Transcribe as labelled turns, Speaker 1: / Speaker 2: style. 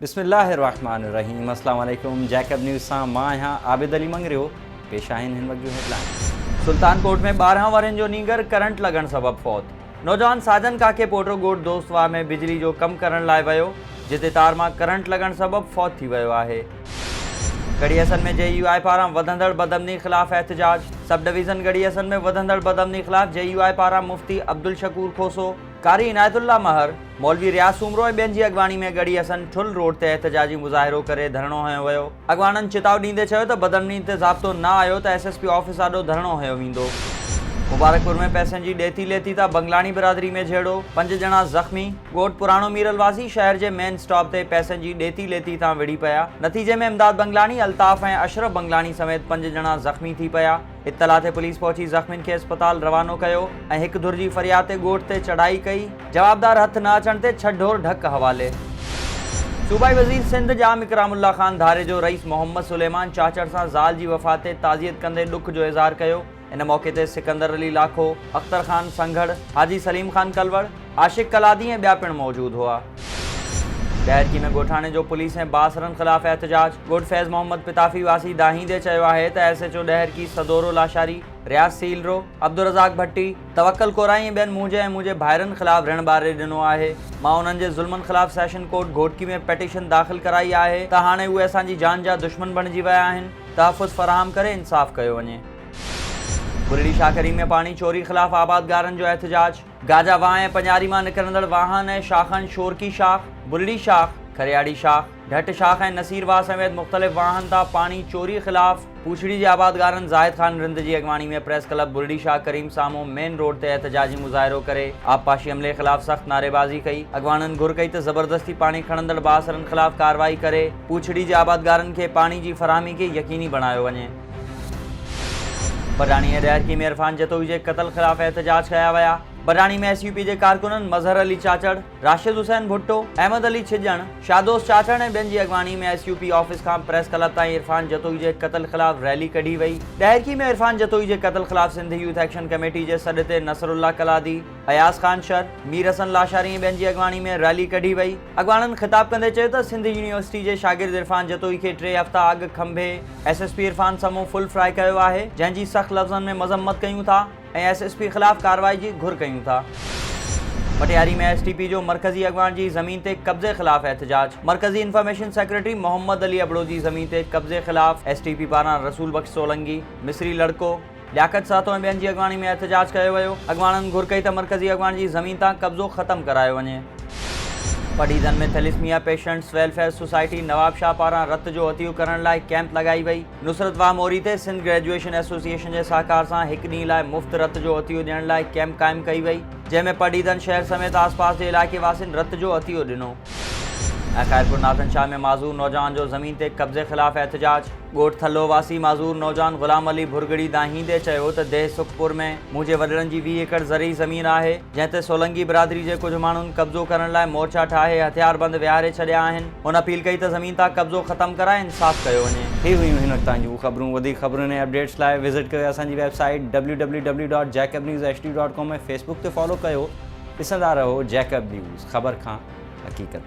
Speaker 1: बिस्मिल्लाहिर्रहमानिर्रहीम। अस्सलाम वालेकुम। जैकब न्यूज़ सां मां आहियां आबिद अली मंगरियो। पेश आहिनि हिन वक्त जूं हेडलाइन। सुल्तानकोट में 12 वरनि जो नीगर करंट लॻण सबबि फौत। नौजवान साजन काके पोटो ॻोठ दोस्तवार में बिजली जो कमु करण लाइ वियो, जिते तार मां करंट लॻण सबबि फौत थी वियो आहे। गढ़ी में JUI पारां वधंदड़ बदअमनी ख़िलाफ़ एहतजाज। सब डिवीज़न गढ़ी में वधंदड़ बदअमनी ख़िलाफ़ JUI पारां मुफ्ती अब्दुल शकूर खोसो, कारी इनायतुल्लाह महर, मौलवी रियास उमरो ऐं ॿियनि जी अॻवानी में गढ़ी ठुल रोड ते एहतजाजी मुज़ाहिरो करे धरणो हयो वियो। अॻवाननि चिताव ॾींदे चयो त बदअमनी ते ज़ाब्तो न आयो त SSP ऑफिस आॾो धरणो हयो वेंदो। मुबारकपुर में पैसनि जी ॾेती लेती तां बंगलानी बिरादरी में झेड़ो, 5 ॼणा ज़ख़्मी। ॻोठ पुराणो मीरलवासी शहर जे मेन स्टॉप ते पैसनि जी ॾेती लेती तां विड़ी पिया। नतीजे में इमदाद बंगलानी, अल्ताफ़ ऐं अशरफ बंगलानी समेत 5 ॼणा ज़ख़्मी थी पिया। इत्तला ते पुलिस पहुची ज़ख़्मियुनि खे अस्पताल रवानो कयो ऐं हिक धुर जी फ़रियाद ते ॻोठ ते चढ़ाई कई। जवाबदार हथ न अचण ते छॾढोर ढक हवाले। सूबाई वज़ीर सिंध जाम इकरामुल्लाह ख़ान धारे जो रईस मोहम्मद सुलेमान चाचड़ सां ज़ाल जी वफ़ात ते ताज़ियत कंदे ॾुख जो इज़हार कयो। इन मौक़े ते सिकंदर अली लाखो, अख्तर ख़ान संघड़, हाजी सलीम ख़ान कलवड़, आशिक़ कलादी ऐं ॿिया पिणु मौजूदु हुआ। ॾहरकी में ॻोठाणे जो पुलिस ऐं बासरनि ख़िलाफ़ एहतजाज। ॻोठ फैज़ मोहम्मद पिताफ़ी वासी दाहींदे चयो आहे त SHO ॾहरकी सदोरो लाशारी, रियाज सीलरो, अब्दुल रज़ाक भट्टी, तवक्कल कोराई ऐं ॿियनि मुंहिंजे भाइरनि ख़िलाफ़ ऋण ॿारे ॾिनो आहे। मां उन्हनि जे ज़ुल्मनि ख़िलाफ़ सेशन कोर्ट घोटकी में पेटिशन दाख़िल कराई आहे त हाणे उहे असांजी जान जा दुश्मन बणिजी विया आहिनि। तहफ़ुज़ फ़राहम करे इंसाफ़ कयो वञे। बुरड़ी शाखरी में पाणी चोरी ख़िलाफ़ आबादगारनि जो एहतजाज। गाजा वाह ऐं पंजारी मां निकिरंदड़ वाहन ऐं शाखनि शोरकी शाख, बुरड़ी शाख, खरियाड़ी शाख, ढट शाख ऐं नसीर वाह समेत मुख़्तलिफ़ वाहन तां पाणी चोरी ख़िलाफ़ पूछड़ी जे आबादगारनि ज़ाहिद ख़ान रिंद जी अॻवानी में प्रेस क्लब बुरड़ी शाह करीम साम्हूं मेन रोड ते एहतजाजी मुज़ाहिरो करे आबपाशी अमले ख़िलाफ़ सख़्त नारेबाज़ी कई। अॻवाननि घुर कई त ज़बरदस्ती पाणी खणंदड़ बासरनि ख़िलाफ़ कार्रवाई करे पूछड़ी जे आबादगारनि खे पाणी जी फ़राहमी खे यकीनी बणायो वञे। बडाणी ऐं ॾहरकी में इरफान जतोई जे क़त्ल ख़िलाफ़ एहतजाज कया विया। बडाणी में SUP जे कारकुननि मज़हर अली चाचड़, राशिद हुसैन भुट्टो, अहमद अली छिजण, शादोस चाचड़ ऐं ॿियनि जी अॻवानी में SUP ऑफिस खां प्रेस क्लब ताईं इरफान जतोई जे क़त्ल ख़िलाफ़ रैली कढी वई। ॾहरकी में इरफान जतोई जे क़त्ल ख़िलाफ़ सिंध यूथ एक्शन कमेटी जे सॾ ते नसरुल्लाह कलादी, अयाज़ ख़ान शर, मीर हसन लाशारी ऐं ॿियनि जी अॻवानी में रैली कढी वई। अॻवाननि ख़िताब कंदे चयो त सिंध यूनिवर्सिटी जे शागिर्द इरफान जतोई खे 3 हफ़्ता अॻु खंभे SSP इरफान साम्हूं फुल फ्राई कयो आहे, जंहिंजी सख़्त लफ़्ज़नि में मज़म्मत कयूं था ऐं SSP ख़िलाफ़ कार्रवाई जी घुर कयूं था। पटियारी में STP जो मरकज़ी अॻवान जी ज़मीन ते कब्ज़े ख़िलाफ़ एहतजाज। मरकज़ी इंफॉर्मेशन सेक्रेटरी मोहम्मद अली अबड़ो जी ज़मीन ते कब्ज़े ख़िलाफ़ STP पारां रसूल बख्श सोलंगी, मिसरी लड़को, लियाकत सातो ऐं ॿियनि जी अॻवानी में एहतजाज कयो वियो। अॻवाननि घुर कई त मरकज़ी अॻवान जी ज़मीन तां कब्ज़ो ख़तमु करायो वञे। पडीज़न में थैलिस्मिया patients welfare society Nawab Shah पारां रत जो अतियु करण लाइ कैंप लॻाई वई। नुसरत वाह मोरी ते सिंध ग्रेजुएशन एसोसिएशन जे सहकार सां हिकु ॾींहुं लाइ मुफ़्त रत जो अतियु ॾियण लाइ कैंप क़ाइमु कई वई, जंहिंमें पडीज़न शहर समेत आसपास जे इलाइक़े वासियुनि रत जो अतियु ॾिनो। ऐं ख़ैरपुर नाथन शाह में माज़ूर नौजवान जो ज़मीन ते कब्ज़े ख़िलाफ़ एहतजाज। ॻोठ थल्लो वासी माज़ूर नौजवान ग़ुलाम अली भुरगड़ी दाहींदे चयो त देह सुखपुर में मुंहिंजे वॾड़नि जी 20 एकड़ ज़रई ज़मीन आहे, जंहिं ते सोलंगी बिरादरी जे कुझु माण्हुनि कब्ज़ो करण लाइ मोर्चा ठाहे हथियारबंद विहारे छॾिया आहिनि। हुन अपील कई त ज़मीन तां कब्ज़ो ख़तमु कराए इंसाफ़ कयो वञे। ही हुयूं हिन वक़्त ताईं जूं ख़बरूं। वधीक ख़बरुनि ऐं अपडेट्स लाइ विज़िट कयो असांजी वेबसाइट www.jacobnewshd.com ऐं फेसबुक ते फॉलो कयो। ॾिसंदा रहो जैकब न्यूज़, ख़बर खां हक़ीक़त।